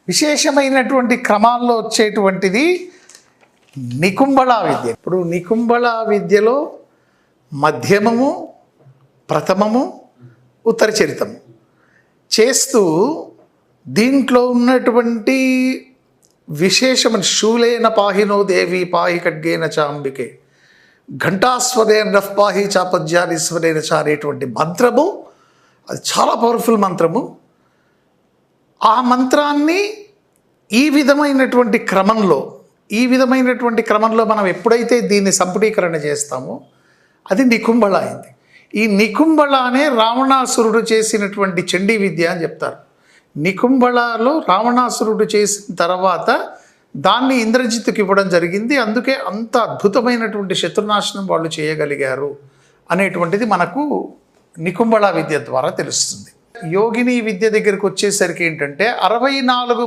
విశేషమైనటువంటి క్రమాల్లో వచ్చేటువంటిది నికుంభళ విద్య. ఇప్పుడు నికుంభళ విద్యలో మధ్యమము, ప్రథమము, ఉత్తరచరితము చేస్తూ దీంట్లో ఉన్నటువంటి విశేషమైన శూలేన పాహినో దేవి పాహి ఖడ్గేన చాంబికే ఘంటాస్వరేన రఫ్ పాహి చాపజ్యారీశ్వరేన చ అనేటువంటి మంత్రము, అది చాలా పవర్ఫుల్ మంత్రము. ఆ మంత్రాన్ని ఈ విధమైనటువంటి క్రమంలో మనం ఎప్పుడైతే దీన్ని సంపుటీకరణ చేస్తామో అది నికుంభళ అయింది. ఈ నికుంభళనే రావణాసురుడు చేసినటువంటి చండీ విద్య అని చెప్తారు. నికుంభళలో రావణాసురుడు చేసిన తర్వాత దాన్ని ఇంద్రజిత్తుకి ఇవ్వడం జరిగింది. అందుకే అంత అద్భుతమైనటువంటి శత్రునాశనం వాళ్ళు చేయగలిగారు అనేటువంటిది మనకు నికుంభళ విద్య ద్వారా తెలుస్తుంది. యోగిని విద్య దగ్గరికి వచ్చేసరికి ఏంటంటే 64